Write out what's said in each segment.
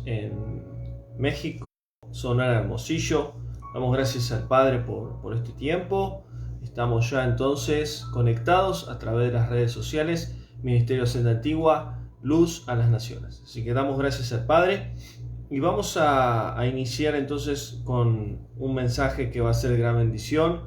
en México, zona Hermosillo. Damos gracias al Padre por este tiempo. Estamos ya entonces conectados a través de las redes sociales, Ministerio Senda Antigua, Luz a las Naciones. Así que damos gracias al Padre y vamos a iniciar entonces con un mensaje que va a ser de gran bendición.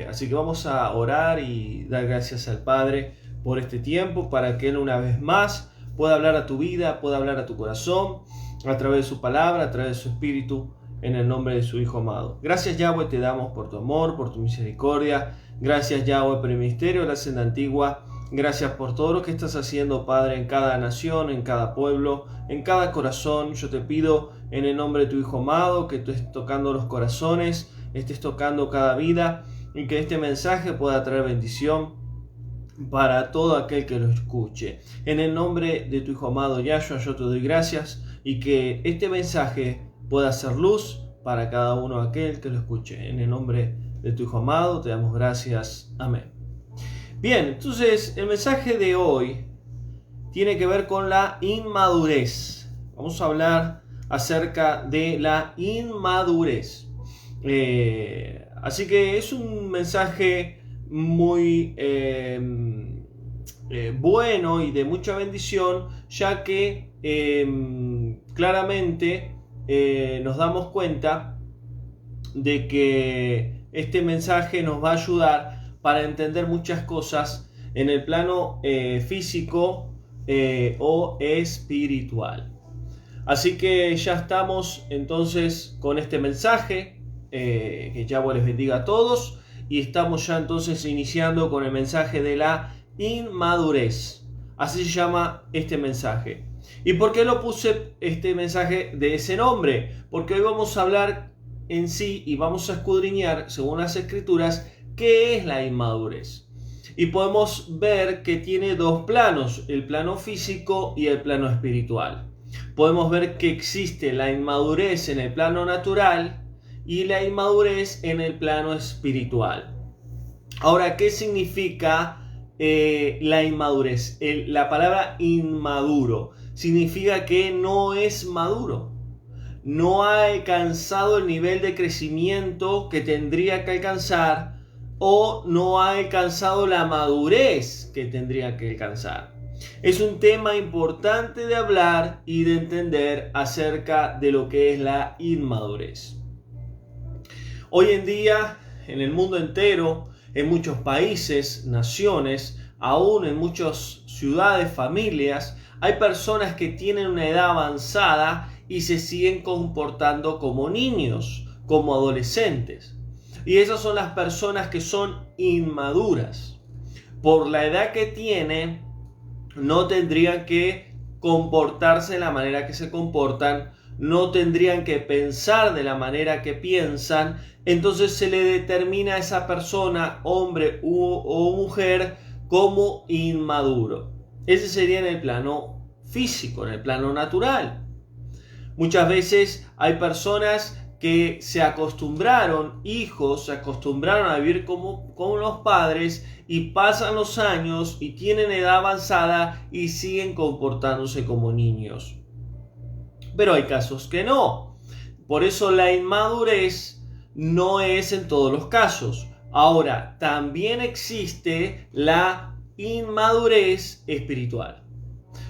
Así que vamos a orar y dar gracias al Padre por este tiempo, para que Él una vez más pueda hablar a tu vida, pueda hablar a tu corazón, a través de su palabra, a través de su espíritu, en el nombre de su Hijo amado. Gracias, Yahweh, te damos por tu amor, por tu misericordia. Gracias, Yahweh, por el ministerio de la Senda Antigua. Gracias por todo lo que estás haciendo, Padre, en cada nación, en cada pueblo, en cada corazón. Yo te pido en el nombre de tu Hijo amado que tú estés tocando los corazones, estés tocando cada vida, y que este mensaje pueda traer bendición para todo aquel que lo escuche. En el nombre de tu Hijo amado Yahshua, yo te doy gracias, y que este mensaje pueda ser luz para cada uno aquel que lo escuche. En el nombre de tu Hijo amado te damos gracias. Amén. Bien, entonces el mensaje de hoy tiene que ver con la inmadurez. Vamos a hablar acerca de la inmadurez. Así que es un mensaje muy bueno y de mucha bendición, ya que claramente nos damos cuenta de que este mensaje nos va a ayudar para entender muchas cosas en el plano físico o espiritual. Así que ya estamos entonces con este mensaje, que Yahweh les bendiga a todos, y estamos ya entonces iniciando con el mensaje de la inmadurez. Así se llama este mensaje. ¿Y por qué lo puse este mensaje de ese nombre? Porque hoy vamos a hablar en sí y vamos a escudriñar, según las Escrituras, qué es la inmadurez. Y podemos ver que tiene dos planos, el plano físico y el plano espiritual. Podemos ver que existe la inmadurez en el plano natural y la inmadurez en el plano espiritual. Ahora, ¿qué significa la inmadurez? La palabra inmaduro significa que no es maduro. No ha alcanzado el nivel de crecimiento que tendría que alcanzar, o no ha alcanzado la madurez que tendría que alcanzar. Es un tema importante de hablar y de entender acerca de lo que es la inmadurez. Hoy en día, en el mundo entero, en muchos países, naciones, aún en muchas ciudades, familias, hay personas que tienen una edad avanzada y se siguen comportando como niños, como adolescentes. Y esas son las personas que son inmaduras. Por la edad que tienen, no tendrían que comportarse de la manera que se comportan, no tendrían que pensar de la manera que piensan. Entonces se le determina a esa persona, hombre o mujer, como inmaduro. Ese sería en el plano físico, en el plano natural. Muchas veces hay personas que se acostumbraron, hijos se acostumbraron a vivir como los padres, y pasan los años y tienen edad avanzada y siguen comportándose como niños. Pero hay casos que no. Por eso la inmadurez no es en todos los casos. Ahora, también existe la inmadurez espiritual.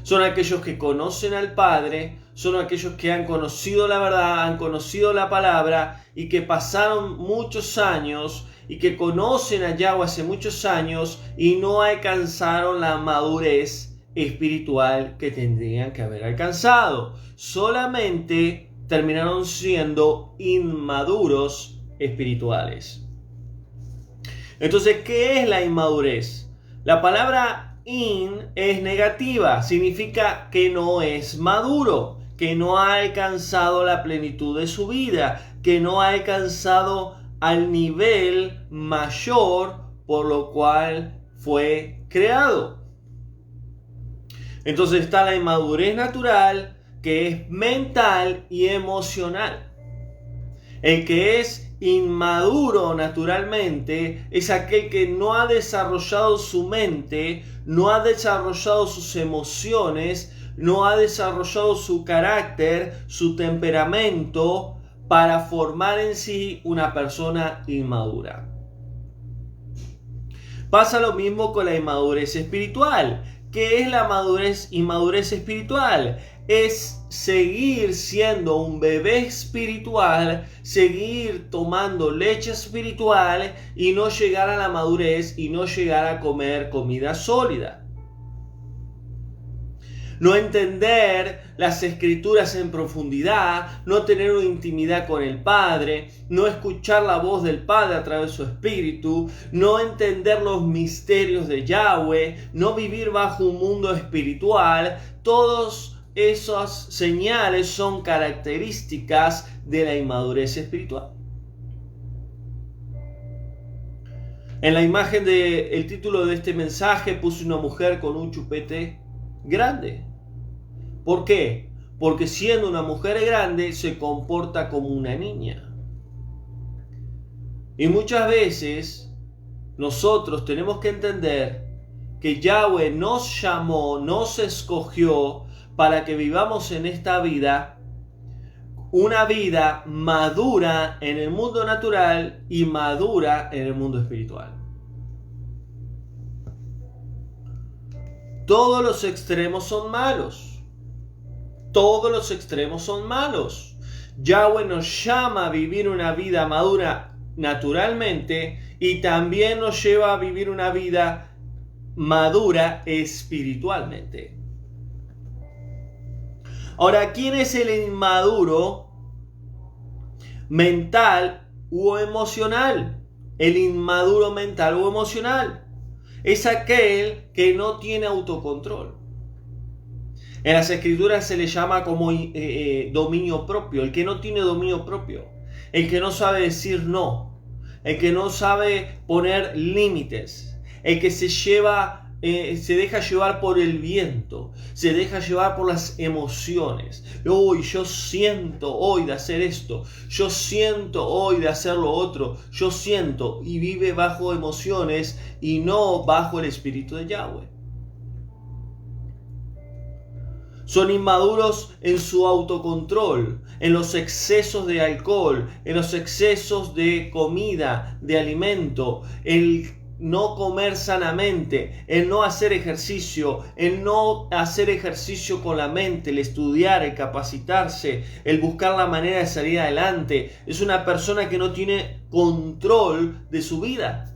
Son aquellos que conocen al Padre, son aquellos que han conocido la verdad, han conocido la palabra, y que pasaron muchos años y que conocen a Yahweh hace muchos años y no alcanzaron la madurez espiritual que tendrían que haber alcanzado. Solamente terminaron siendo inmaduros espirituales. Entonces, ¿qué es la inmadurez? La palabra in es negativa, significa que no es maduro, que no ha alcanzado la plenitud de su vida, que no ha alcanzado al nivel mayor por lo cual fue creado. Entonces está la inmadurez natural, que es mental y emocional. El que es inmaduro naturalmente es aquel que no ha desarrollado su mente, no ha desarrollado sus emociones no ha desarrollado su carácter, su temperamento, para formar en sí una persona inmadura. Pasa lo mismo con la inmadurez espiritual. ¿Qué es la inmadurez espiritual? Es seguir siendo un bebé espiritual, seguir tomando leche espiritual y no llegar a la madurez y no llegar a comer comida sólida. No entender las escrituras en profundidad, no tener una intimidad con el Padre, no escuchar la voz del Padre a través de su Espíritu, no entender los misterios de Yahweh, no vivir bajo un mundo espiritual. Todas esas señales son características de la inmadurez espiritual. En la imagen del título de este mensaje puse una mujer con un chupete grande. ¿Por qué? Porque siendo una mujer grande se comporta como una niña. Y muchas veces nosotros tenemos que entender que Yahweh nos llamó, nos escogió para que vivamos en esta vida una vida madura en el mundo natural y madura en el mundo espiritual. Todos los extremos son malos. Todos los extremos son malos. Yahweh nos llama a vivir una vida madura naturalmente y también nos lleva a vivir una vida madura espiritualmente. Ahora, ¿quién es el inmaduro mental u emocional? El inmaduro mental o emocional es aquel que no tiene autocontrol. En las escrituras se le llama como dominio propio, el que no tiene dominio propio, el que no sabe decir no, el que no sabe poner límites, el que se deja llevar por el viento, se deja llevar por las emociones. Hoy yo siento hoy de hacer esto, yo siento hoy de hacer lo otro, yo siento, y vive bajo emociones y no bajo el espíritu de Yahweh. Son inmaduros en su autocontrol, en los excesos de alcohol, en los excesos de comida, de alimento, el no comer sanamente, el no hacer ejercicio, el no hacer ejercicio con la mente, el estudiar, el capacitarse, el buscar la manera de salir adelante. Es una persona que no tiene control de su vida.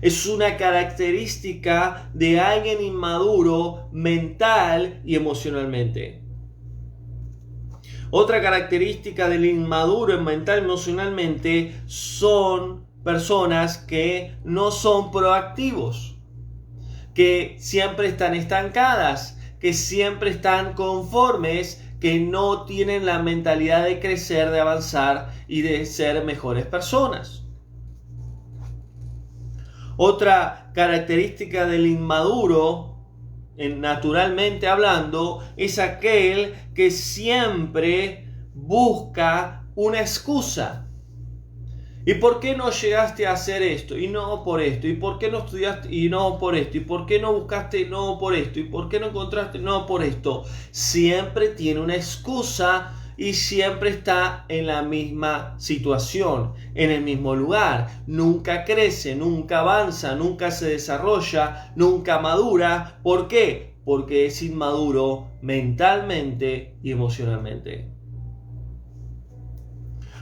Es una característica de alguien inmaduro mental y emocionalmente. Otra característica del inmaduro mental y emocionalmente son personas que no son proactivos, que siempre están estancadas, que siempre están conformes, que no tienen la mentalidad de crecer, de avanzar y de ser mejores personas. Otra característica del inmaduro, naturalmente hablando, es aquel que siempre busca una excusa. ¿Y por qué no llegaste a hacer esto? Y no por esto. ¿Y por qué no estudiaste? Y no por esto. ¿Y por qué no buscaste? No por esto. ¿Y por qué no encontraste? No por esto. Siempre tiene una excusa y siempre está en la misma situación, en el mismo lugar. Nunca crece, nunca avanza, nunca se desarrolla, nunca madura. ¿Por qué? Porque es inmaduro mentalmente y emocionalmente.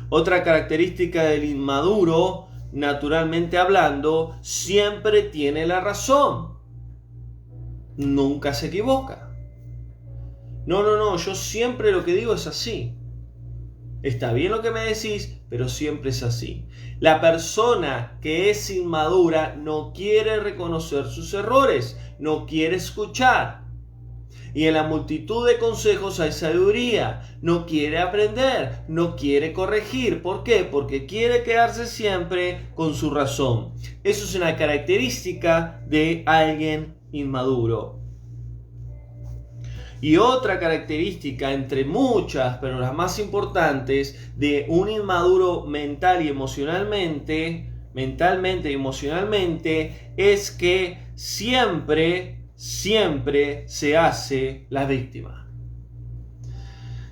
Otra característica del inmaduro, naturalmente hablando, siempre tiene la razón. Nunca se equivoca. No, yo siempre lo que digo es así. Está bien lo que me decís, pero siempre es así. La persona que es inmadura no quiere reconocer sus errores, no quiere escuchar. Y en la multitud de consejos hay sabiduría. No quiere aprender, no quiere corregir. ¿Por qué? Porque quiere quedarse siempre con su razón. Eso es una característica de alguien inmaduro. Y otra característica, entre muchas, pero las más importantes, de un inmaduro mentalmente y emocionalmente, es que siempre siempre se hace la víctima.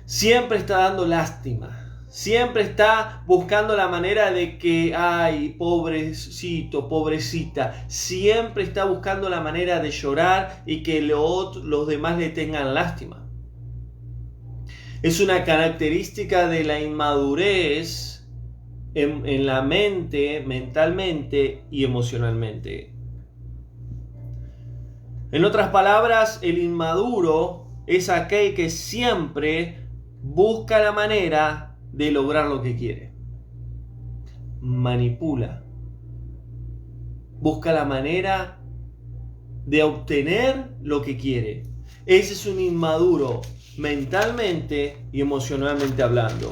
Siempre está dando lástima. Siempre está buscando la manera de que, ay, pobrecito, pobrecita. Siempre está buscando la manera de llorar y que los demás le tengan lástima. Es una característica de la inmadurez en la mente, mentalmente y emocionalmente. En otras palabras, el inmaduro es aquel que siempre busca la manera de lograr lo que quiere. Manipula. Busca la manera de obtener lo que quiere. Ese es un inmaduro, mentalmente y emocionalmente hablando.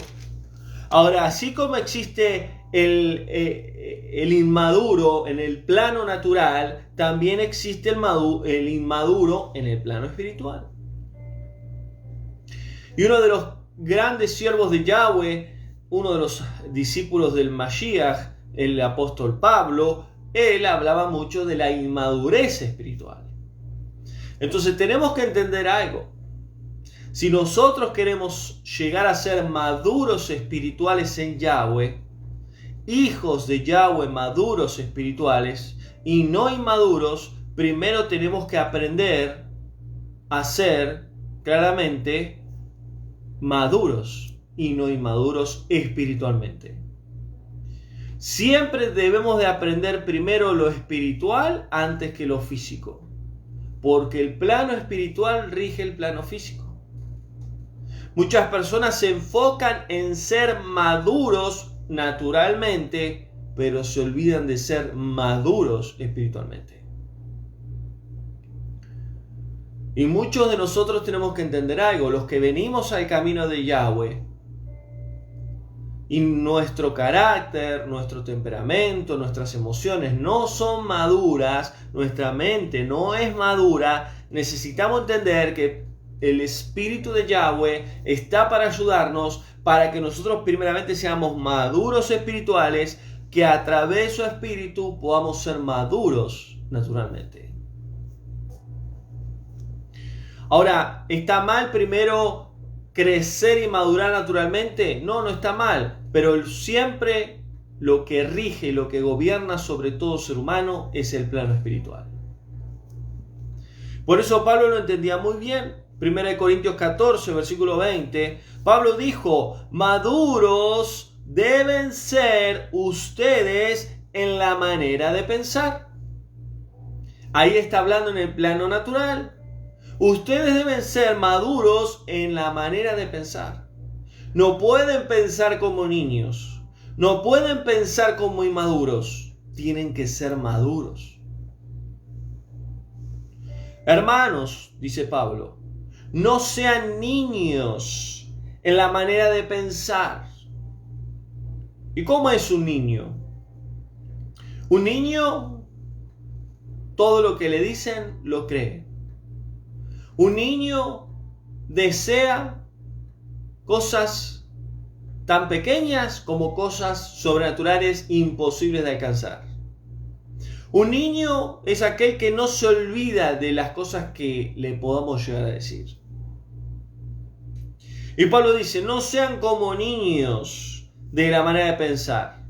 Ahora, así como existe el inmaduro en el plano natural, también existe el inmaduro en el plano espiritual. Y uno de los grandes siervos de Yahweh, uno de los discípulos del Mashiach, el apóstol Pablo, él hablaba mucho de la inmadurez espiritual. Entonces tenemos que entender algo. Si nosotros queremos llegar a ser maduros espirituales en Yahweh, hijos de Yahweh maduros espirituales y no inmaduros, primero tenemos que aprender a ser claramente maduros y no inmaduros espiritualmente. Siempre debemos de aprender primero lo espiritual antes que lo físico, porque el plano espiritual rige el plano físico. Muchas personas se enfocan en ser maduros naturalmente, pero se olvidan de ser maduros espiritualmente. Y muchos de nosotros tenemos que entender algo, los que venimos al camino de Yahweh, y nuestro carácter, nuestro temperamento, nuestras emociones no son maduras, nuestra mente no es madura, necesitamos entender que el Espíritu de Yahweh está para ayudarnos, para que nosotros primeramente seamos maduros espirituales, que a través de su Espíritu podamos ser maduros naturalmente. Ahora, ¿está mal primero crecer y madurar naturalmente? No, no está mal, pero siempre lo que rige, lo que gobierna sobre todo ser humano es el plano espiritual. Por eso Pablo lo entendía muy bien. 1 Corintios 14, versículo 20, Pablo dijo, maduros deben ser ustedes en la manera de pensar. Ahí está hablando en el plano natural. Ustedes deben ser maduros en la manera de pensar. No pueden pensar como niños. No pueden pensar como inmaduros. Tienen que ser maduros. Hermanos, dice Pablo, no sean niños en la manera de pensar. ¿Y cómo es un niño? Un niño, todo lo que le dicen, lo cree. Un niño desea cosas tan pequeñas como cosas sobrenaturales imposibles de alcanzar. Un niño es aquel que no se olvida de las cosas que le podamos llegar a decir. Y Pablo dice, no sean como niños de la manera de pensar.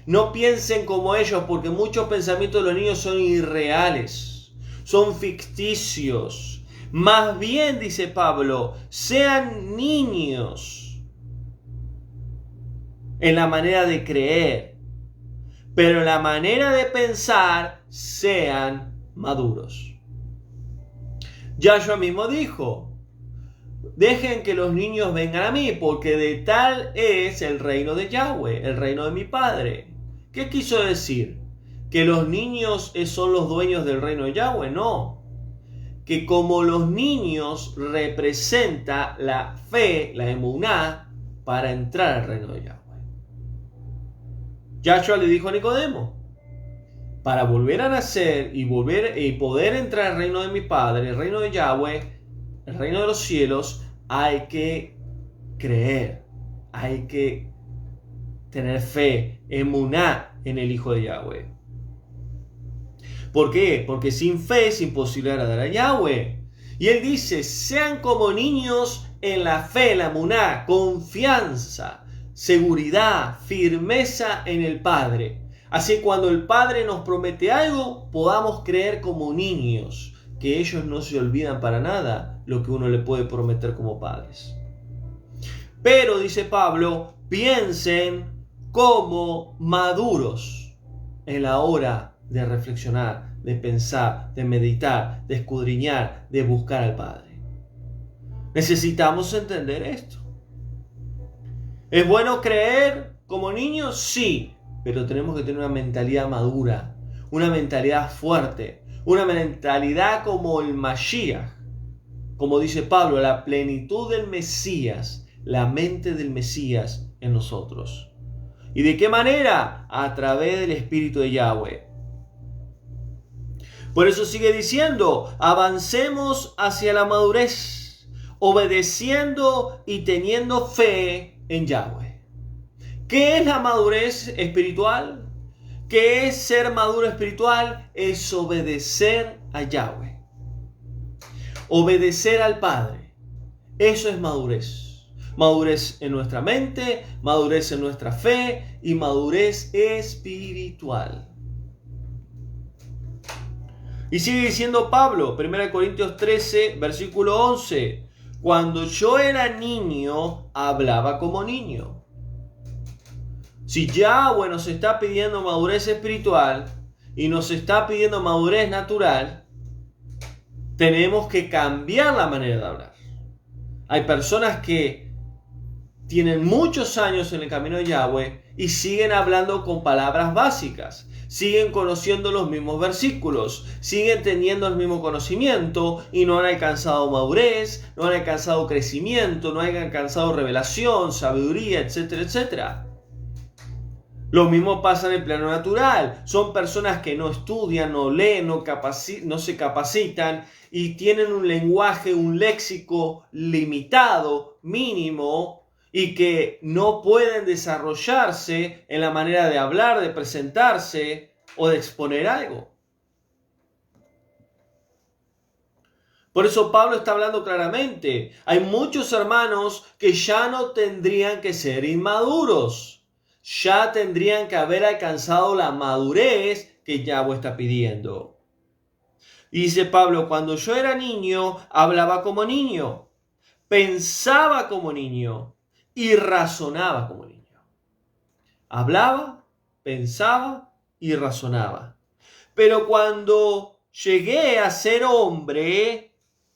No piensen como ellos, porque muchos pensamientos de los niños son irreales, son ficticios. Más bien, dice Pablo, sean niños en la manera de creer, pero en la manera de pensar sean maduros. Yahshua mismo dijo, dejen que los niños vengan a mí, porque de tal es el reino de Yahweh, el reino de mi Padre. ¿Qué quiso decir? ¿Que los niños son los dueños del reino de Yahweh? No. Que como los niños representa la fe, la emuná, para entrar al reino de Yahweh. Yahshua le dijo a Nicodemo, para volver a nacer y poder entrar al reino de mi Padre, el reino de Yahweh, el reino de los cielos, hay que creer, hay que tener fe, emuná en el Hijo de Yahweh. ¿Por qué? Porque sin fe es imposible agradar a Yahweh. Y él dice, sean como niños en la fe, la emuná, confianza, seguridad, firmeza en el Padre. Así cuando el Padre nos promete algo, podamos creer como niños, que ellos no se olvidan para nada lo que uno le puede prometer como padres. Pero, dice Pablo, piensen como maduros en la hora de reflexionar, de pensar, de meditar, de escudriñar, de buscar al Padre. Necesitamos entender esto. ¿Es bueno creer como niños? Sí, pero tenemos que tener una mentalidad madura, una mentalidad fuerte, una mentalidad como el Mashiach. Como dice Pablo, la plenitud del Mesías, la mente del Mesías en nosotros. ¿Y de qué manera? A través del Espíritu de Yahweh. Por eso sigue diciendo, avancemos hacia la madurez, obedeciendo y teniendo fe en Yahweh. ¿Qué es la madurez espiritual? ¿Qué es ser maduro espiritual? Es obedecer a Yahweh. Obedecer al Padre. Eso es madurez. Madurez en nuestra mente, madurez en nuestra fe y madurez espiritual. Y sigue diciendo Pablo, 1 Corintios 13, versículo 11. Cuando yo era niño, hablaba como niño. Si Yahweh nos está pidiendo madurez espiritual y nos está pidiendo madurez natural, tenemos que cambiar la manera de hablar. Hay personas que tienen muchos años en el camino de Yahweh y siguen hablando con palabras básicas. Siguen conociendo los mismos versículos, siguen teniendo el mismo conocimiento y no han alcanzado madurez, no han alcanzado crecimiento, no han alcanzado revelación, sabiduría, etcétera, etcétera. Lo mismo pasa en el plano natural. Son personas que no estudian, no leen, no se capacitan y tienen un lenguaje, un léxico limitado, mínimo, y que no pueden desarrollarse en la manera de hablar, de presentarse o de exponer algo. Por eso Pablo está hablando claramente. Hay muchos hermanos que ya no tendrían que ser inmaduros. Ya tendrían que haber alcanzado la madurez que Yahweh está pidiendo. Y dice Pablo, cuando yo era niño, hablaba como niño, pensaba como niño y razonaba como niño. Hablaba, pensaba y razonaba. Pero cuando llegué a ser hombre,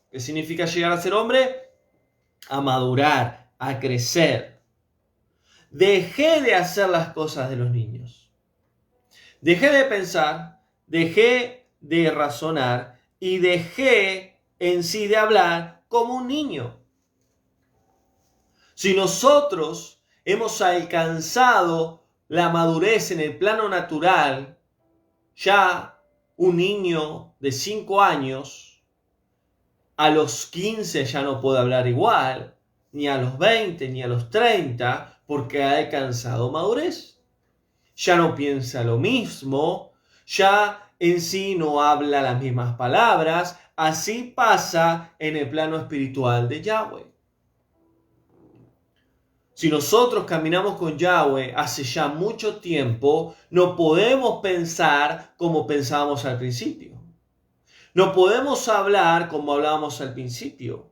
¿qué significa llegar a ser hombre? A madurar, a crecer. Dejé de hacer las cosas de los niños. Dejé de pensar, dejé de razonar y dejé en sí de hablar como un niño. Si nosotros hemos alcanzado la madurez en el plano natural, ya un niño de 5 años, a los 15 ya no puede hablar igual, ni a los 20, ni a los 30, porque ha alcanzado madurez. Ya no piensa lo mismo, ya en sí no habla las mismas palabras. Así pasa en el plano espiritual de Yahweh. Si nosotros caminamos con Yahweh hace ya mucho tiempo, no podemos pensar como pensábamos al principio. No podemos hablar como hablábamos al principio.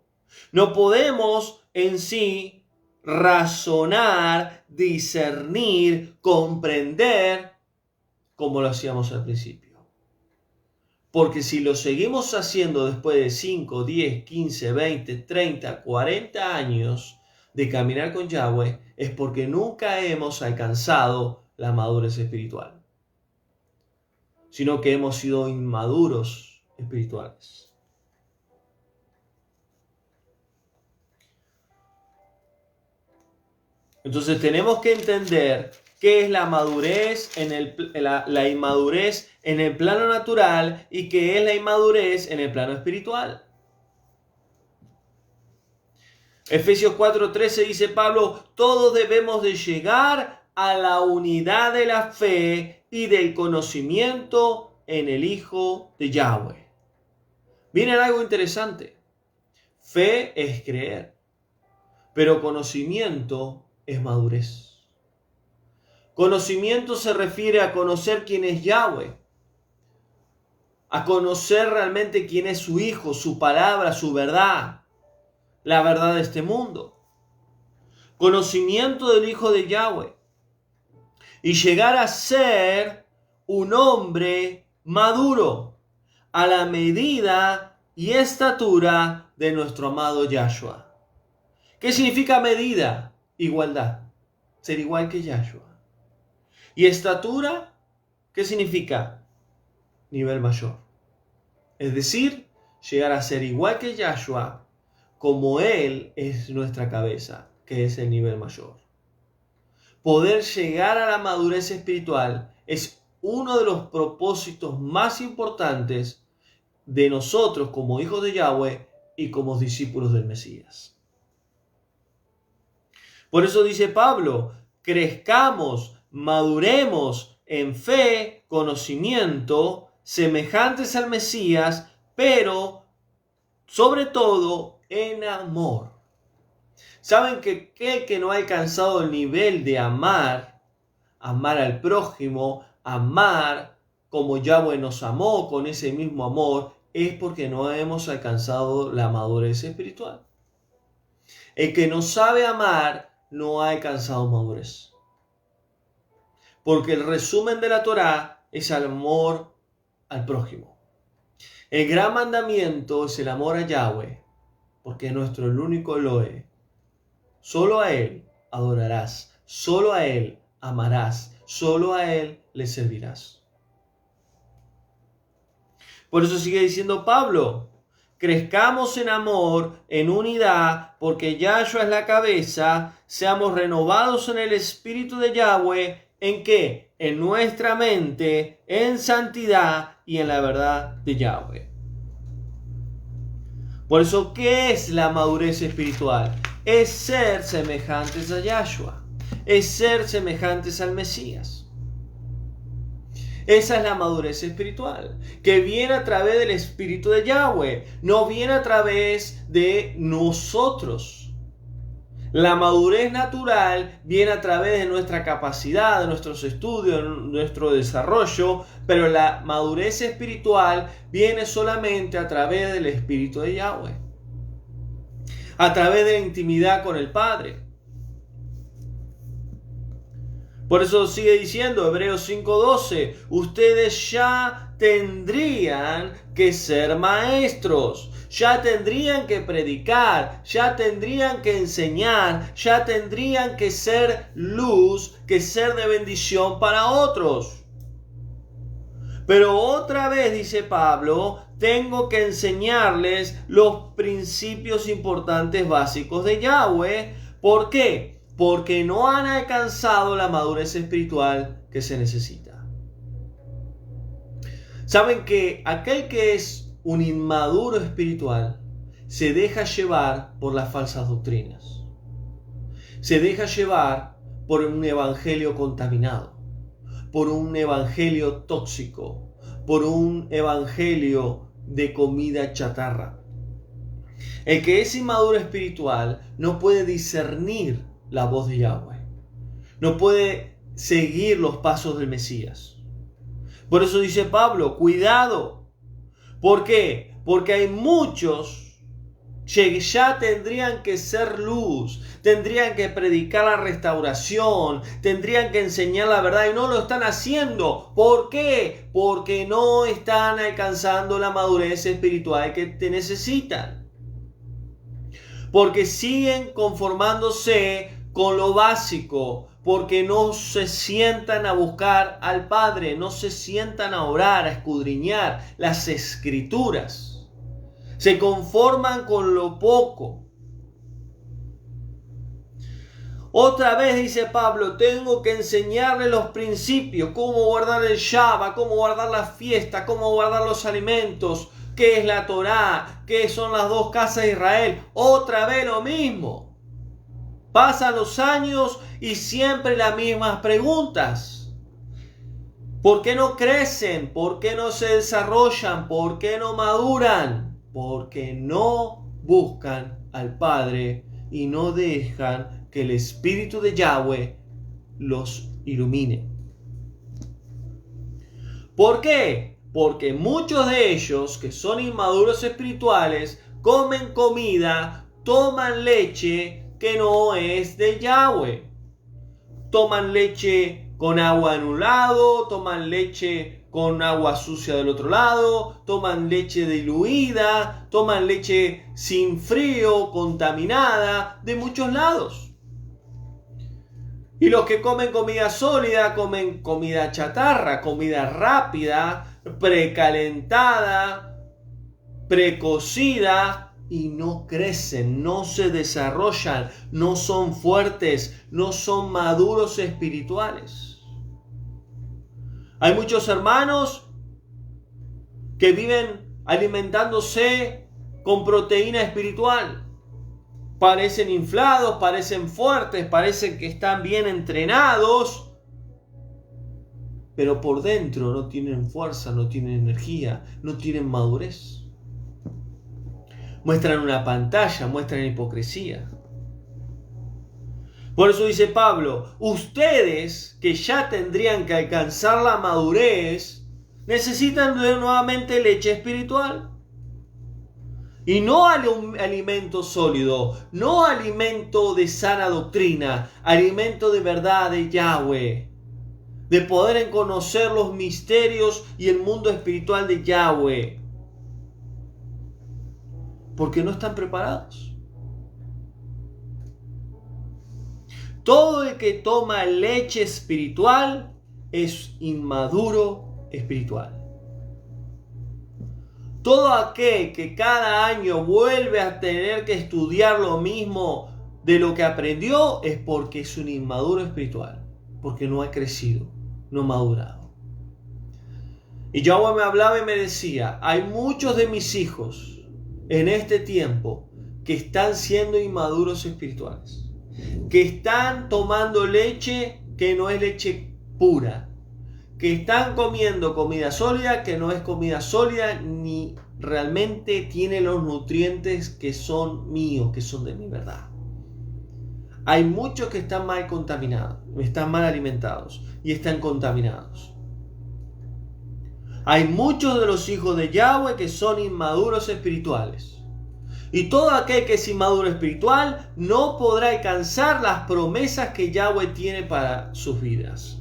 No podemos en sí razonar, discernir, comprender como lo hacíamos al principio. Porque si lo seguimos haciendo después de 5, 10, 15, 20, 30, 40 años de caminar con Yahweh, es porque nunca hemos alcanzado la madurez espiritual, sino que hemos sido inmaduros espirituales. Entonces tenemos que entender qué es la madurez la inmadurez en el plano natural y qué es la inmadurez en el plano espiritual. Efesios 4:13 dice Pablo, todos debemos de llegar a la unidad de la fe y del conocimiento en el Hijo de Yahweh. Miren algo interesante. Fe es creer, pero conocimiento es madurez. Conocimiento se refiere a conocer quién es Yahweh, a conocer realmente quién es su Hijo, su palabra, su verdad, la verdad de este mundo. Conocimiento del Hijo de Yahweh. Y llegar a ser un hombre maduro a la medida y estatura de nuestro amado Yahshua. ¿Qué significa medida? Igualdad. Ser igual que Yahshua. ¿Y estatura? ¿Qué significa? Nivel mayor. Es decir, llegar a ser igual que Yahshua, como Él es nuestra cabeza, que es el nivel mayor. Poder llegar a la madurez espiritual es uno de los propósitos más importantes de nosotros como hijos de Yahweh y como discípulos del Mesías. Por eso dice Pablo, crezcamos, maduremos en fe, conocimiento, semejantes al Mesías, pero sobre todo en amor. ¿Saben que aquel que no ha alcanzado el nivel de amar al prójimo, amar como Yahweh nos amó con ese mismo amor, es porque no hemos alcanzado la madurez espiritual? El que no sabe amar no ha alcanzado madurez. Porque el resumen de la Torá es el amor al prójimo. El gran mandamiento es el amor a Yahweh, porque es nuestro el único Elohe. Solo a Él adorarás, solo a Él amarás, solo a Él le servirás. Por eso sigue diciendo Pablo, crezcamos en amor, en unidad, porque Yahshua es la cabeza, seamos renovados en el Espíritu de Yahweh, ¿en qué? En nuestra mente, en santidad y en la verdad de Yahweh. Por eso, ¿qué es la madurez espiritual? Es ser semejantes a Yahshua, es ser semejantes al Mesías. Esa es la madurez espiritual, que viene a través del Espíritu de Yahweh, no viene a través de nosotros. La madurez natural viene a través de nuestra capacidad, de nuestros estudios, de nuestro desarrollo, pero la madurez espiritual viene solamente a través del Espíritu de Yahweh, a través de la intimidad con el Padre. Por eso sigue diciendo Hebreos 5:12, ustedes ya tendrían que ser maestros, ya tendrían que predicar, ya tendrían que enseñar, ya tendrían que ser luz, que ser de bendición para otros. Pero otra vez, dice Pablo, tengo que enseñarles los principios importantes básicos de Yahweh. ¿Por qué? Porque no han alcanzado la madurez espiritual que se necesita. Saben que aquel que es un inmaduro espiritual se deja llevar por las falsas doctrinas. Se deja llevar por un evangelio contaminado, por un evangelio tóxico, por un evangelio de comida chatarra. El que es inmaduro espiritual no puede discernir la voz de Yahweh. No puede seguir los pasos del Mesías. Por eso dice Pablo, cuidado. ¿Por qué? Porque hay muchos que ya tendrían que ser luz, tendrían que predicar la restauración, tendrían que enseñar la verdad y no lo están haciendo. ¿Por qué? Porque no están alcanzando la madurez espiritual que te necesitan. Porque siguen conformándose con lo básico, porque no se sientan a buscar al Padre, no se sientan a orar, a escudriñar las Escrituras. Se conforman con lo poco. Otra vez dice Pablo, tengo que enseñarles los principios, cómo guardar el Shabbat, cómo guardar la fiesta, cómo guardar los alimentos, qué es la Torá, qué son las dos casas de Israel. Otra vez lo mismo. Pasan los años y siempre las mismas preguntas. ¿Por qué no crecen? ¿Por qué no se desarrollan? ¿Por qué no maduran? Porque no buscan al Padre y no dejan que el Espíritu de Yahweh los ilumine. ¿Por qué? Porque muchos de ellos, que son inmaduros espirituales, comen comida, toman leche que no es de Yahweh. Toman leche con agua en un lado, toman leche con agua sucia del otro lado, toman leche diluida, toman leche sin frío, contaminada, de muchos lados. Y los que comen comida sólida, comen comida chatarra, comida rápida, precalentada, precocida, y no crecen, no se desarrollan, no son fuertes, no son maduros espirituales. Hay muchos hermanos que viven alimentándose con proteína espiritual. Parecen inflados, parecen fuertes, parecen que están bien entrenados, pero por dentro no tienen fuerza, no tienen energía, no tienen madurez. Muestran una pantalla, muestran hipocresía. Por eso dice Pablo, ustedes que ya tendrían que alcanzar la madurez, necesitan nuevamente leche espiritual. Y no alimento sólido, no alimento de sana doctrina, alimento de verdad de Yahweh. De poder conocer los misterios y el mundo espiritual de Yahweh. Porque no están preparados. Todo el que toma leche espiritual es inmaduro espiritual. Todo aquel que cada año vuelve a tener que estudiar lo mismo de lo que aprendió es porque es un inmaduro espiritual, porque no ha crecido, no ha madurado. Y Yahweh me hablaba y me decía, hay muchos de mis hijos en este tiempo que están siendo inmaduros espirituales, que están tomando leche que no es leche pura, que están comiendo comida sólida que no es comida sólida ni realmente tiene los nutrientes que son míos, que son de mi verdad. Hay muchos que están mal contaminados, están mal alimentados y están contaminados. Hay muchos de los hijos de Yahweh que son inmaduros espirituales. Y todo aquel que es inmaduro espiritual no podrá alcanzar las promesas que Yahweh tiene para sus vidas.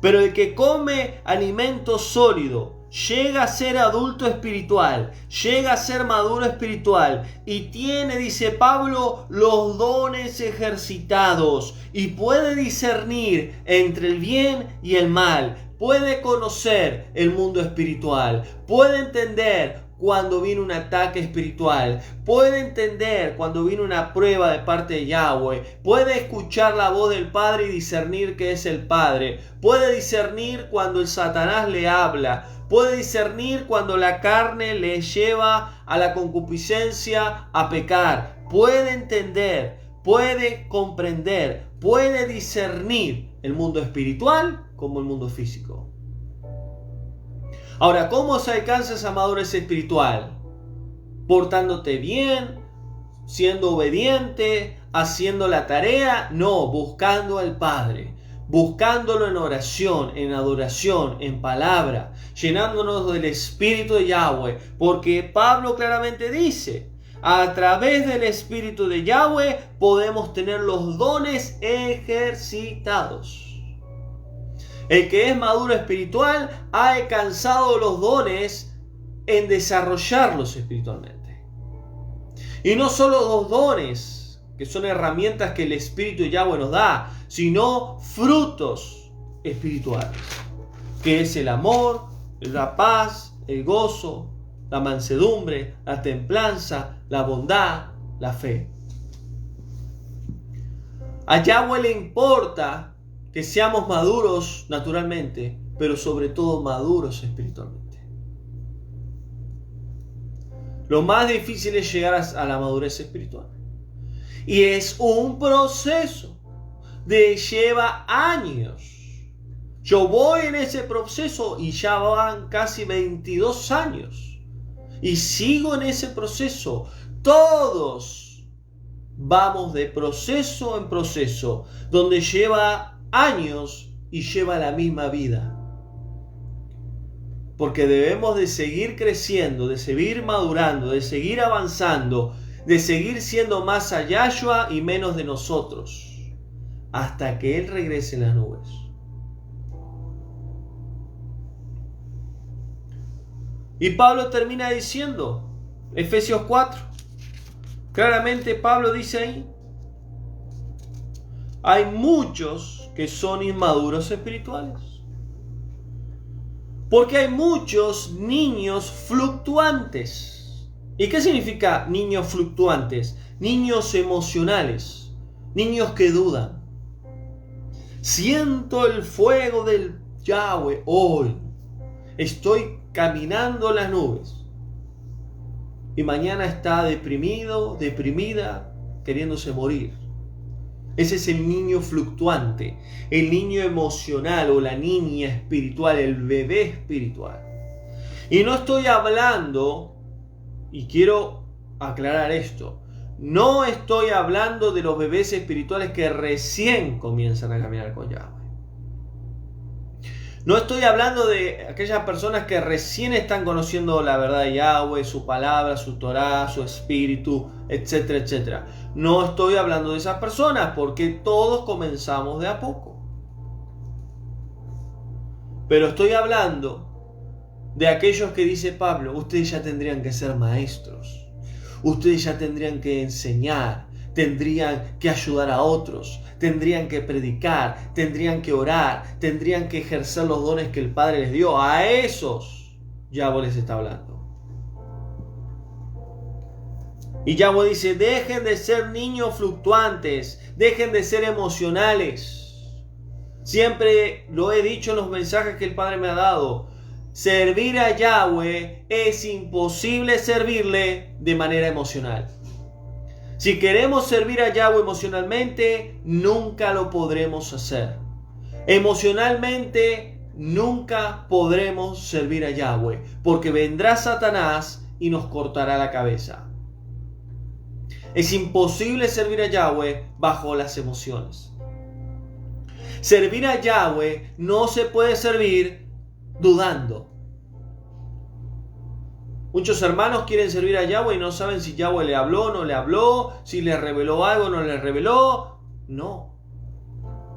Pero el que come alimento sólido llega a ser adulto espiritual, llega a ser maduro espiritual y tiene, dice Pablo, los dones ejercitados y puede discernir entre el bien y el mal. Puede conocer el mundo espiritual, puede entender cuando viene un ataque espiritual, puede entender cuando viene una prueba de parte de Yahweh, puede escuchar la voz del Padre y discernir que es el Padre, puede discernir cuando el Satanás le habla, puede discernir cuando la carne le lleva a la concupiscencia a pecar, puede entender, puede comprender, puede discernir el mundo espiritual como el mundo físico. Ahora, ¿cómo se alcanza esa madurez espiritual? ¿Portándote bien? ¿Siendo obediente? ¿Haciendo la tarea? No, buscando al Padre. Buscándolo en oración, en adoración, en palabra. Llenándonos del Espíritu de Yahweh. Porque Pablo claramente dice, a través del Espíritu de Yahweh podemos tener los dones ejercitados. El que es maduro espiritual ha alcanzado los dones en desarrollarlos espiritualmente. Y no solo los dones, que son herramientas que el Espíritu de Yahweh nos da, sino frutos espirituales, que es el amor, la paz, el gozo, la mansedumbre, la templanza, la bondad, la fe. A Yahweh le importa que seamos maduros naturalmente, pero sobre todo maduros espiritualmente. Lo más difícil es llegar a la madurez espiritual. Y es un proceso lleva años. Yo voy en ese proceso y ya van casi 22 años. Y sigo en ese proceso. Todos vamos de proceso en proceso, donde lleva años y lleva la misma vida. Porque debemos de seguir creciendo, de seguir madurando, de seguir avanzando, de seguir siendo más a Yahshua y menos de nosotros, hasta que Él regrese en las nubes. Y Pablo termina diciendo, Efesios 4, claramente Pablo dice ahí, hay muchos que son inmaduros espirituales. Porque hay muchos niños fluctuantes. ¿Y qué significa niños fluctuantes? Niños emocionales, niños que dudan. Siento el fuego del Yahweh hoy. Estoy caminando en las nubes. Y mañana está deprimido, deprimida, queriéndose morir. Ese es el niño fluctuante, el niño emocional o la niña espiritual, el bebé espiritual. Y no estoy hablando, y quiero aclarar esto, no estoy hablando de los bebés espirituales que recién comienzan a caminar con Yahweh. No estoy hablando de aquellas personas que recién están conociendo la verdad de Yahweh, su palabra, su Torah, su espíritu, etcétera, etcétera. No estoy hablando de esas personas porque todos comenzamos de a poco. Pero estoy hablando de aquellos que dice Pablo, ustedes ya tendrían que ser maestros. Ustedes ya tendrían que enseñar, tendrían que ayudar a otros, tendrían que predicar, tendrían que orar, tendrían que ejercer los dones que el Padre les dio. A esos Yahweh les está hablando. Y Yahweh dice, dejen de ser niños fluctuantes, dejen de ser emocionales. Siempre lo he dicho en los mensajes que el Padre me ha dado. Servir a Yahweh es imposible servirle de manera emocional. Si queremos servir a Yahweh emocionalmente, nunca lo podremos hacer. Emocionalmente, nunca podremos servir a Yahweh, porque vendrá Satanás y nos cortará la cabeza. Es imposible servir a Yahweh bajo las emociones. Servir a Yahweh no se puede servir dudando. Muchos hermanos quieren servir a Yahweh y no saben si Yahweh le habló o no le habló, si le reveló algo o no le reveló. No.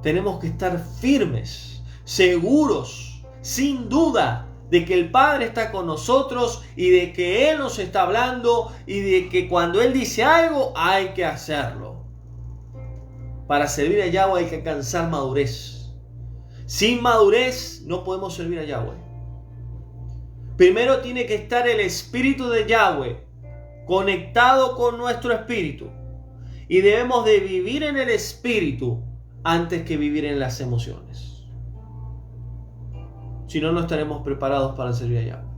Tenemos que estar firmes, seguros, sin duda, de que el Padre está con nosotros y de que Él nos está hablando y de que cuando Él dice algo hay que hacerlo. Para servir a Yahweh hay que alcanzar madurez. Sin madurez no podemos servir a Yahweh. Primero tiene que estar el Espíritu de Yahweh conectado con nuestro espíritu. Y debemos de vivir en el Espíritu antes que vivir en las emociones. Si no, no estaremos preparados para servir a Yahweh.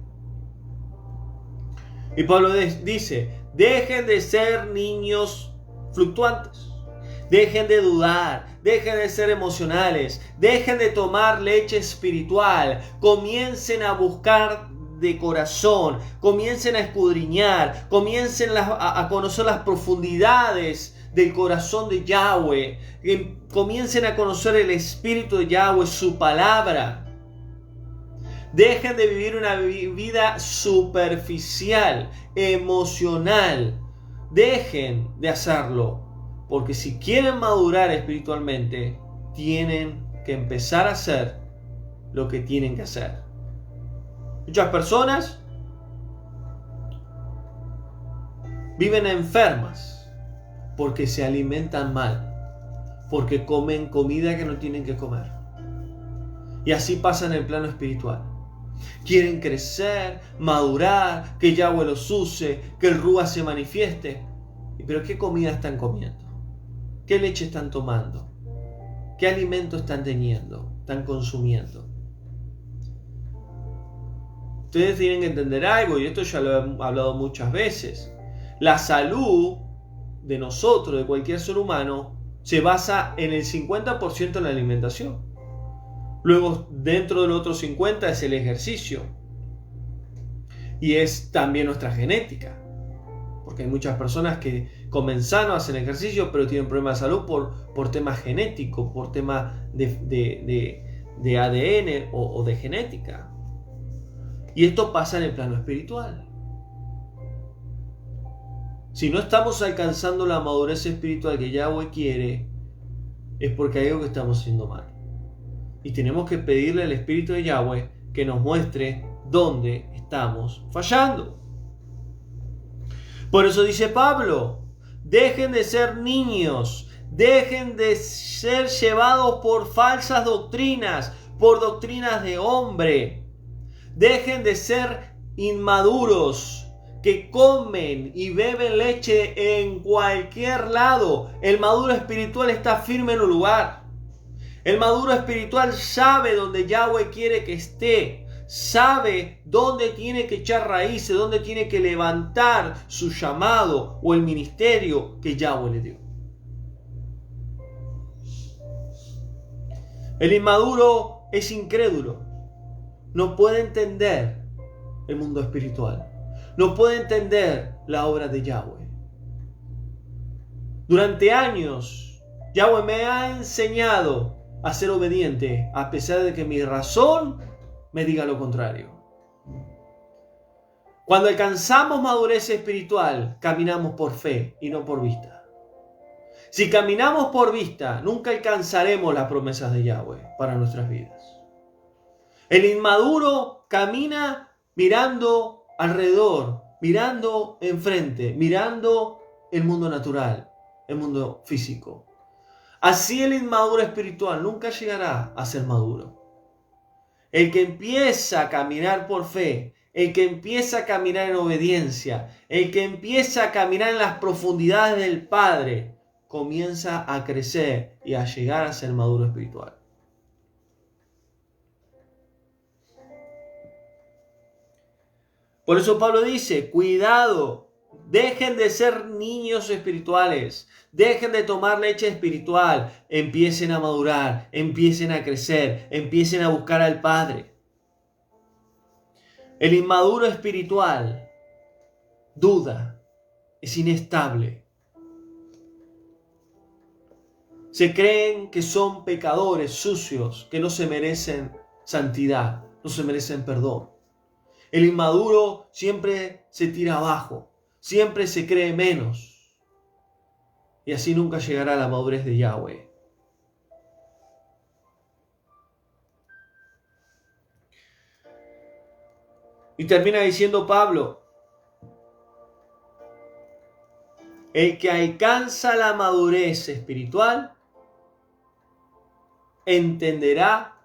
Y Pablo dice, dejen de ser niños fluctuantes. Dejen de dudar, dejen de ser emocionales, dejen de tomar leche espiritual. Comiencen a buscar de corazón, comiencen a escudriñar, comiencen a conocer las profundidades del corazón de Yahweh. Comiencen a conocer el Espíritu de Yahweh, su palabra. Dejen de vivir una vida superficial, emocional. Dejen de hacerlo. Porque si quieren madurar espiritualmente, tienen que empezar a hacer lo que tienen que hacer. Muchas personas viven enfermas porque se alimentan mal, porque comen comida que no tienen que comer. Y así pasa en el plano espiritual. Quieren crecer, madurar, que Yahweh los use, que el Ruach se manifieste. ¿Pero qué comida están comiendo? ¿Qué leche están tomando? ¿Qué alimento están teniendo? ¿Están consumiendo? Ustedes tienen que entender algo, y esto ya lo he hablado muchas veces. La salud de nosotros, de cualquier ser humano, se basa en el 50% en la alimentación. Luego, dentro del otro 50 es el ejercicio. Y es también nuestra genética. Porque hay muchas personas que comenzaron a hacer ejercicio, pero tienen problemas de salud por temas genéticos, por temas de ADN o de genética. Y esto pasa en el plano espiritual. Si no estamos alcanzando la madurez espiritual que Yahweh quiere, es porque hay algo que estamos haciendo mal. Y tenemos que pedirle al Espíritu de Yahweh que nos muestre dónde estamos fallando. Por eso dice Pablo, dejen de ser niños, dejen de ser llevados por falsas doctrinas, por doctrinas de hombre. Dejen de ser inmaduros, que comen y beben leche en cualquier lado. El maduro espiritual está firme en un lugar. El maduro espiritual sabe dónde Yahweh quiere que esté. Sabe dónde tiene que echar raíces, dónde tiene que levantar su llamado o el ministerio que Yahweh le dio. El inmaduro es incrédulo. No puede entender el mundo espiritual. No puede entender la obra de Yahweh. Durante años, Yahweh me ha enseñado a ser obediente, a pesar de que mi razón me diga lo contrario. Cuando alcanzamos madurez espiritual, caminamos por fe y no por vista. Si caminamos por vista, nunca alcanzaremos las promesas de Yahweh para nuestras vidas. El inmaduro camina mirando alrededor, mirando enfrente, mirando el mundo natural, el mundo físico. Así el inmaduro espiritual nunca llegará a ser maduro. El que empieza a caminar por fe, el que empieza a caminar en obediencia, el que empieza a caminar en las profundidades del Padre, comienza a crecer y a llegar a ser maduro espiritual. Por eso Pablo dice, cuidado, dejen de ser niños espirituales, dejen de tomar leche espiritual, empiecen a madurar, empiecen a crecer, empiecen a buscar al Padre. El inmaduro espiritual duda, es inestable. Se creen que son pecadores sucios, que no se merecen santidad, no se merecen perdón. El inmaduro siempre se tira abajo, siempre se cree menos. Y así nunca llegará a la madurez de Yahweh. Y termina diciendo Pablo, el que alcanza la madurez espiritual entenderá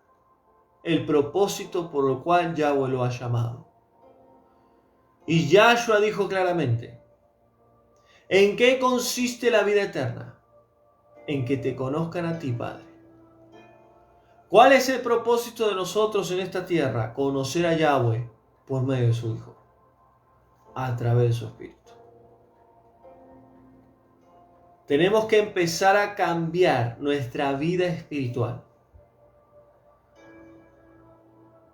el propósito por el cual Yahweh lo ha llamado. Y Yahshua dijo claramente, ¿en qué consiste la vida eterna? En que te conozcan a ti, Padre. ¿Cuál es el propósito de nosotros en esta tierra? Conocer a Yahweh por medio de su Hijo, a través de su Espíritu. Tenemos que empezar a cambiar nuestra vida espiritual.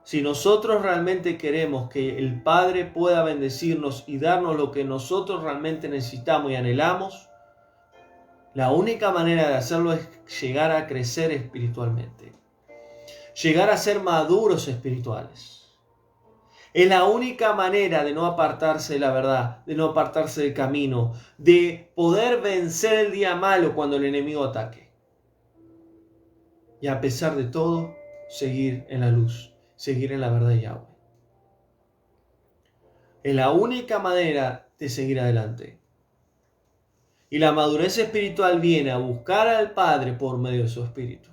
Si nosotros realmente queremos que el Padre pueda bendecirnos y darnos lo que nosotros realmente necesitamos y anhelamos, la única manera de hacerlo es llegar a crecer espiritualmente. Llegar a ser maduros espirituales. Es la única manera de no apartarse de la verdad, de no apartarse del camino, de poder vencer el día malo cuando el enemigo ataque. Y a pesar de todo, seguir en la luz. Seguir en la verdad de Yahweh. Es la única manera de seguir adelante. Y la madurez espiritual viene a buscar al Padre por medio de su Espíritu.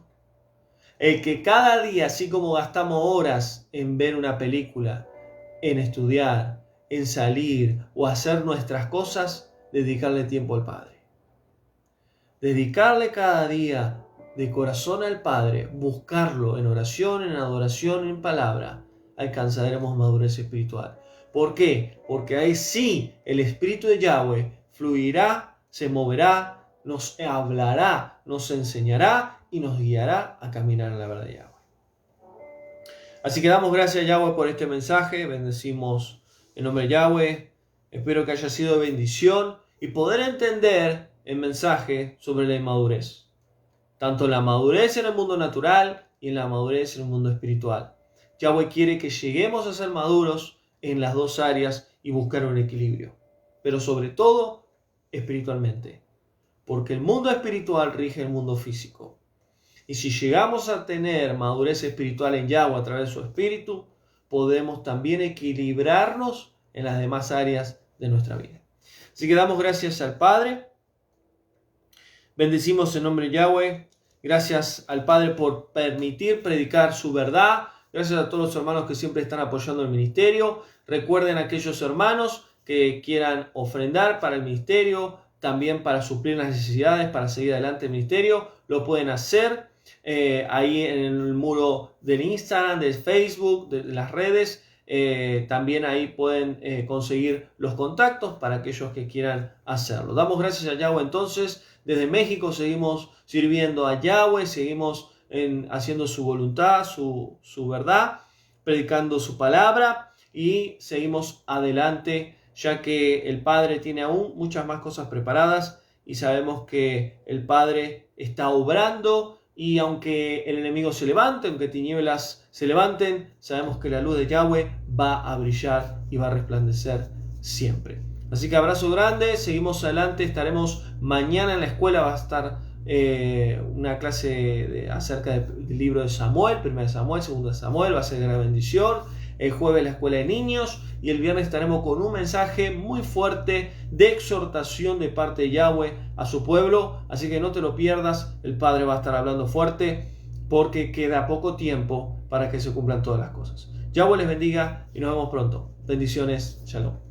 El que cada día, así como gastamos horas en ver una película, en estudiar, en salir o hacer nuestras cosas, dedicarle tiempo al Padre. Dedicarle cada día de corazón al Padre, buscarlo en oración, en adoración, en palabra, alcanzaremos madurez espiritual. ¿Por qué? Porque ahí sí el Espíritu de Yahweh fluirá, se moverá, nos hablará, nos enseñará y nos guiará a caminar en la verdad de Yahweh. Así que damos gracias a Yahweh por este mensaje, bendecimos en nombre de Yahweh, espero que haya sido de bendición y poder entender el mensaje sobre la inmadurez. Tanto la madurez en el mundo natural y en la madurez en el mundo espiritual. Yahweh quiere que lleguemos a ser maduros en las dos áreas y buscar un equilibrio. Pero sobre todo, espiritualmente. Porque el mundo espiritual rige el mundo físico. Y si llegamos a tener madurez espiritual en Yahweh a través de su espíritu, podemos también equilibrarnos en las demás áreas de nuestra vida. Así que damos gracias al Padre. Bendecimos en nombre de Yahweh. Gracias al Padre por permitir predicar su verdad. Gracias a todos los hermanos que siempre están apoyando el ministerio. Recuerden a aquellos hermanos que quieran ofrendar para el ministerio, también para suplir las necesidades, para seguir adelante el ministerio. Lo pueden hacer ahí en el muro del Instagram, de Facebook, de las redes. También ahí pueden conseguir los contactos para aquellos que quieran hacerlo. Damos gracias a Yahweh entonces. Desde México seguimos sirviendo a Yahweh, seguimos haciendo su voluntad, su verdad, predicando su palabra y seguimos adelante ya que el Padre tiene aún muchas más cosas preparadas y sabemos que el Padre está obrando y aunque el enemigo se levante, aunque tinieblas se levanten, sabemos que la luz de Yahweh va a brillar y va a resplandecer siempre. Así que abrazo grande, seguimos adelante, estaremos mañana en la escuela, va a estar una clase acerca del libro de Samuel, 1 Samuel, 2 Samuel, va a ser gran bendición. El jueves la escuela de niños y el viernes estaremos con un mensaje muy fuerte de exhortación de parte de Yahweh a su pueblo, así que no te lo pierdas, el Padre va a estar hablando fuerte porque queda poco tiempo para que se cumplan todas las cosas. Yahweh les bendiga y nos vemos pronto. Bendiciones, shalom.